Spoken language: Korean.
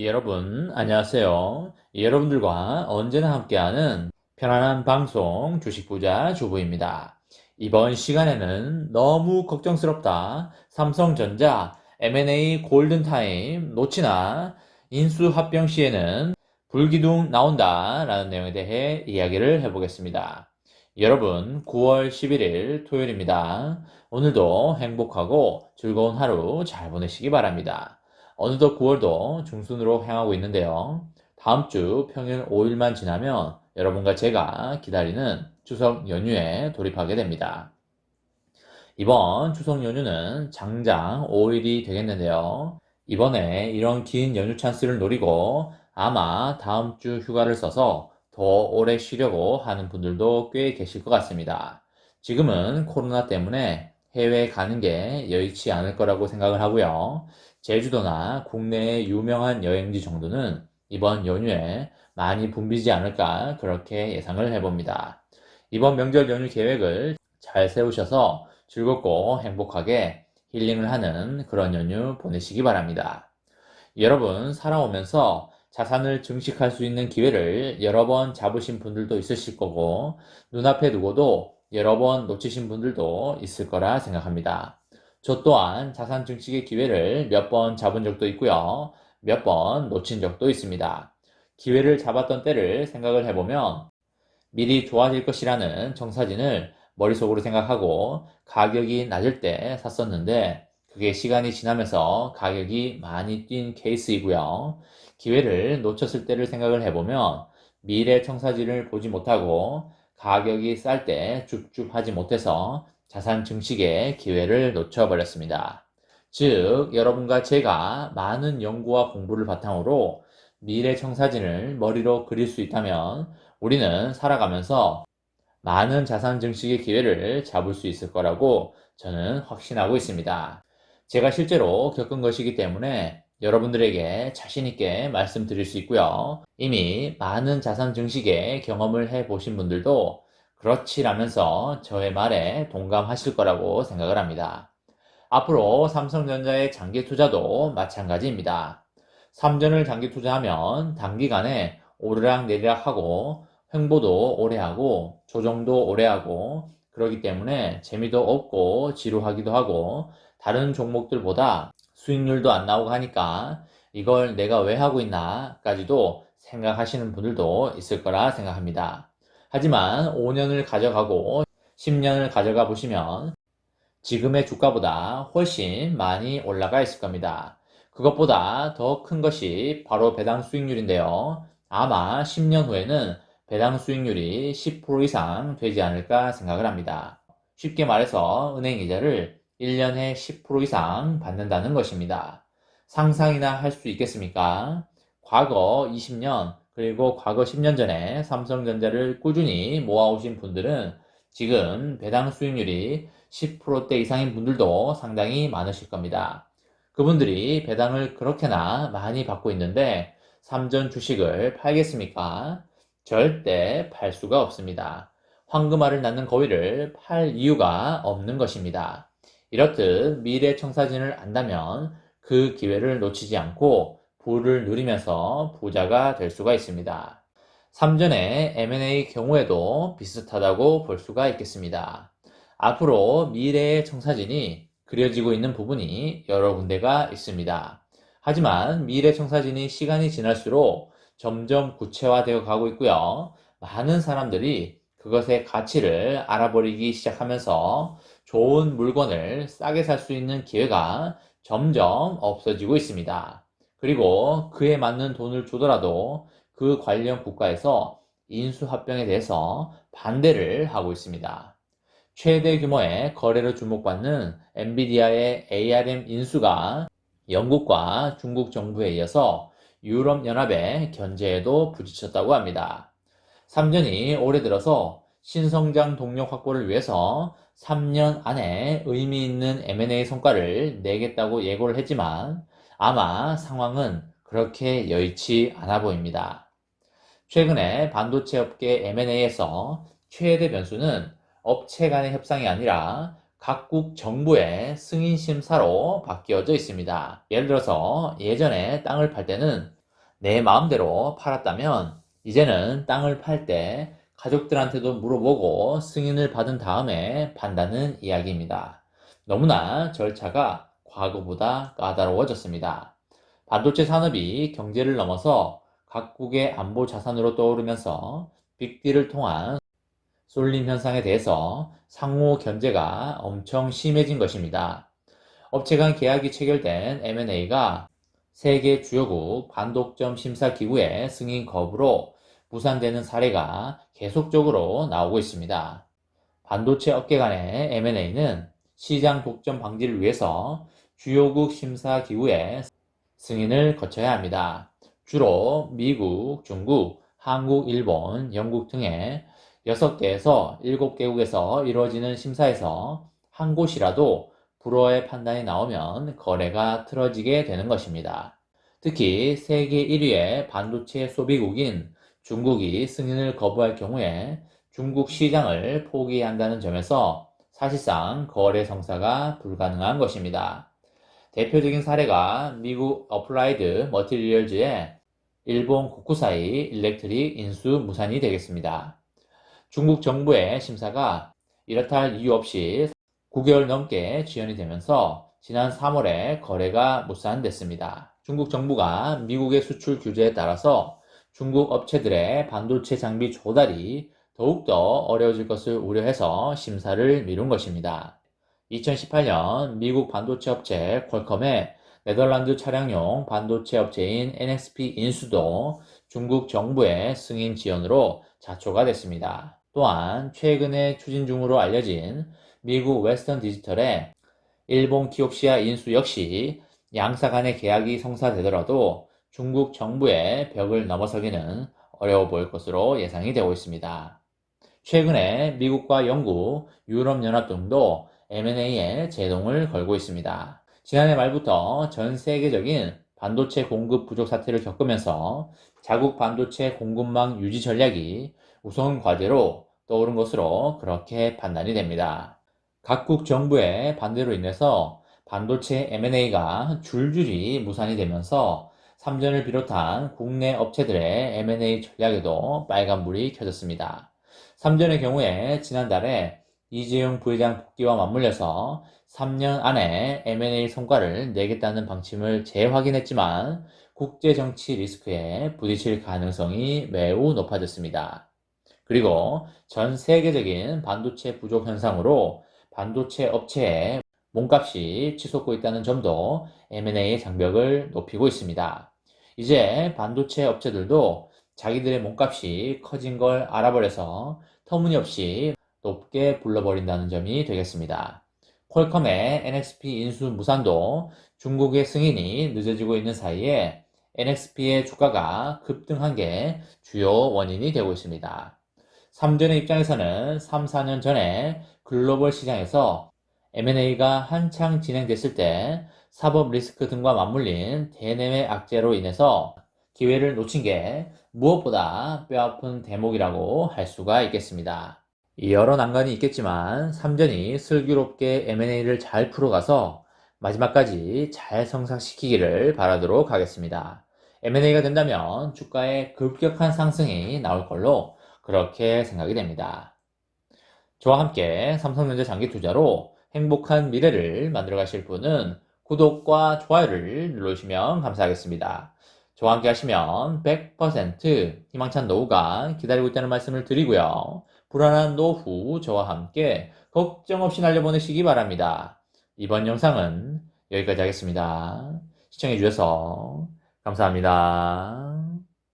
여러분, 안녕하세요. 여러분들과 언제나 함께하는 편안한 방송 주식부자 주부입니다. 이번 시간에는 너무 걱정스럽다. 삼성전자 M&A 골든타임 놓치나 인수합병 시에는 불기둥 나온다 라는 내용에 대해 이야기를 해보겠습니다. 여러분, 9월 11일 토요일입니다. 오늘도 행복하고 즐거운 하루 잘 보내시기 바랍니다. 어느덧 9월도 중순으로 향하고 있는데요. 다음 주 평일 5일만 지나면 여러분과 제가 기다리는 추석 연휴에 돌입하게 됩니다. 이번 추석 연휴는 장장 5일이 되겠는데요. 이번에 이런 긴 연휴 찬스를 노리고 아마 다음 주 휴가를 써서 더 오래 쉬려고 하는 분들도 꽤 계실 것 같습니다. 지금은 코로나 때문에 해외에 가는 게 여의치 않을 거라고 생각을 하고요. 제주도나 국내의 유명한 여행지 정도는 이번 연휴에 많이 붐비지 않을까 그렇게 예상을 해봅니다. 이번 명절 연휴 계획을 잘 세우셔서 즐겁고 행복하게 힐링을 하는 그런 연휴 보내시기 바랍니다. 여러분, 살아오면서 자산을 증식할 수 있는 기회를 여러 번 잡으신 분들도 있으실 거고, 눈앞에 두고도 여러 번 놓치신 분들도 있을 거라 생각합니다. 저 또한 자산 증식의 기회를 몇 번 잡은 적도 있고요. 몇 번 놓친 적도 있습니다. 기회를 잡았던 때를 생각을 해보면 미리 좋아질 것이라는 청사진을 머릿속으로 생각하고 가격이 낮을 때 샀었는데 그게 시간이 지나면서 가격이 많이 뛴 케이스이고요. 기회를 놓쳤을 때를 생각을 해보면 미래 청사진을 보지 못하고 가격이 쌀 때 줍줍하지 못해서 자산 증식의 기회를 놓쳐버렸습니다. 즉, 여러분과 제가 많은 연구와 공부를 바탕으로 미래 청사진을 머리로 그릴 수 있다면 우리는 살아가면서 많은 자산 증식의 기회를 잡을 수 있을 거라고 저는 확신하고 있습니다. 제가 실제로 겪은 것이기 때문에 여러분들에게 자신있게 말씀드릴 수 있고요. 이미 많은 자산 증식의 경험을 해보신 분들도 그렇지라면서 저의 말에 동감하실 거라고 생각을 합니다. 앞으로 삼성전자의 장기 투자도 마찬가지입니다. 삼전을 장기 투자하면 단기간에 오르락 내리락 하고 횡보도 오래 하고 조정도 오래 하고 그러기 때문에 재미도 없고 지루하기도 하고 다른 종목들보다 수익률도 안 나오고 하니까 이걸 내가 왜 하고 있나 까지도 생각하시는 분들도 있을 거라 생각합니다. 하지만 5년을 가져가고 10년을 가져가 보시면 지금의 주가보다 훨씬 많이 올라가 있을 겁니다. 그것보다 더 큰 것이 바로 배당 수익률인데요. 아마 10년 후에는 배당 수익률이 10% 이상 되지 않을까 생각을 합니다. 쉽게 말해서 은행 이자를 1년에 10% 이상 받는다는 것입니다. 상상이나 할 수 있겠습니까? 과거 20년 그리고 과거 10년 전에 삼성전자를 꾸준히 모아오신 분들은 지금 배당 수익률이 10%대 이상인 분들도 상당히 많으실 겁니다. 그분들이 배당을 그렇게나 많이 받고 있는데 삼전 주식을 팔겠습니까? 절대 팔 수가 없습니다. 황금알을 낳는 거위를 팔 이유가 없는 것입니다. 이렇듯 미래 청사진을 안다면 그 기회를 놓치지 않고 부를 누리면서 부자가 될 수가 있습니다. 삼전의 M&A 경우에도 비슷하다고 볼 수가 있겠습니다. 앞으로 미래의 청사진이 그려지고 있는 부분이 여러 군데가 있습니다. 하지만 미래 청사진이 시간이 지날수록 점점 구체화되어 가고 있고요. 많은 사람들이 그것의 가치를 알아버리기 시작하면서 좋은 물건을 싸게 살 수 있는 기회가 점점 없어지고 있습니다. 그리고 그에 맞는 돈을 주더라도 그 관련 국가에서 인수합병에 대해서 반대를 하고 있습니다. 최대 규모의 거래로 주목받는 엔비디아의 ARM 인수가 영국과 중국 정부에 이어서 유럽연합의 견제에도 부딪혔다고 합니다. 삼전이 올해 들어서 신성장 동력 확보를 위해서 3년 안에 의미 있는 M&A 성과를 내겠다고 예고를 했지만 아마 상황은 그렇게 여의치 않아 보입니다. 최근에 반도체 업계 M&A에서 최대 변수는 업체 간의 협상이 아니라 각국 정부의 승인 심사로 바뀌어져 있습니다. 예를 들어서 예전에 땅을 팔 때는 내 마음대로 팔았다면 이제는 땅을 팔 때 가족들한테도 물어보고 승인을 받은 다음에 판다는 이야기입니다. 너무나 절차가 과거보다 까다로워졌습니다. 반도체 산업이 경제를 넘어서 각국의 안보 자산으로 떠오르면서 빅딜을 통한 쏠림 현상에 대해서 상호 견제가 엄청 심해진 것입니다. 업체 간 계약이 체결된 M&A가 세계 주요국 반독점 심사 기구의 승인 거부로 무산되는 사례가 계속적으로 나오고 있습니다. 반도체 업계 간의 M&A는 시장 독점 방지를 위해서 주요국 심사 기구의 승인을 거쳐야 합니다. 주로 미국, 중국, 한국, 일본, 영국 등의 6개에서 7개국에서 이루어지는 심사에서 한 곳이라도 불허의 판단이 나오면 거래가 틀어지게 되는 것입니다. 특히 세계 1위의 반도체 소비국인 중국이 승인을 거부할 경우에 중국 시장을 포기해야 한다는 점에서 사실상 거래 성사가 불가능한 것입니다. 대표적인 사례가 미국 어플라이드 머티리얼즈의 일본 고쿠사이 일렉트릭 인수 무산이 되겠습니다. 중국 정부의 심사가 이렇다 할 이유 없이 9개월 넘게 지연이 되면서 지난 3월에 거래가 무산됐습니다. 중국 정부가 미국의 수출 규제에 따라서 중국 업체들의 반도체 장비 조달이 더욱더 어려워질 것을 우려해서 심사를 미룬 것입니다. 2018년 미국 반도체 업체 퀄컴의 네덜란드 차량용 반도체 업체인 NXP 인수도 중국 정부의 승인 지연으로 자초가 됐습니다. 또한 최근에 추진 중으로 알려진 미국 웨스턴 디지털의 일본 키옵시아 인수 역시 양사 간의 계약이 성사되더라도 중국 정부의 벽을 넘어서기는 어려워 보일 것으로 예상이 되고 있습니다. 최근에 미국과 영국, 유럽연합 등도 M&A에 제동을 걸고 있습니다. 지난해 말부터 전 세계적인 반도체 공급 부족 사태를 겪으면서 자국 반도체 공급망 유지 전략이 우선 과제로 떠오른 것으로 그렇게 판단이 됩니다. 각국 정부의 반대로 인해서 반도체 M&A가 줄줄이 무산이 되면서 삼전을 비롯한 국내 업체들의 M&A 전략에도 빨간불이 켜졌습니다. 삼전의 경우에 지난달에 이재용 부회장 복귀와 맞물려서 3년 안에 M&A 성과를 내겠다는 방침을 재확인했지만 국제정치 리스크에 부딪힐 가능성이 매우 높아졌습니다. 그리고 전 세계적인 반도체 부족 현상으로 반도체 업체의 몸값이 치솟고 있다는 점도 M&A의 장벽을 높이고 있습니다. 이제 반도체 업체들도 자기들의 몸값이 커진 걸 알아버려서 터무니없이 높게 불러버린다는 점이 되겠습니다. 퀄컴의 NXP 인수 무산도 중국의 승인이 늦어지고 있는 사이에 NXP의 주가가 급등한 게 주요 원인이 되고 있습니다. 삼전의 입장에서는 3, 4년 전에 글로벌 시장에서 M&A가 한창 진행됐을 때 사법 리스크 등과 맞물린 대내외 악재로 인해서 기회를 놓친 게 무엇보다 뼈아픈 대목이라고 할 수가 있겠습니다. 여러 난관이 있겠지만 삼전이 슬기롭게 M&A를 잘 풀어가서 마지막까지 잘 성사시키기를 바라도록 하겠습니다. M&A가 된다면 주가의 급격한 상승이 나올 걸로 그렇게 생각이 됩니다. 저와 함께 삼성전자 장기 투자로 행복한 미래를 만들어 가실 분은 구독과 좋아요를 눌러주시면 감사하겠습니다. 저와 함께 하시면 100% 희망찬 노후가 기다리고 있다는 말씀을 드리고요. 불안한 노후 저와 함께 걱정 없이 날려보내시기 바랍니다. 이번 영상은 여기까지 하겠습니다. 시청해주셔서 감사합니다.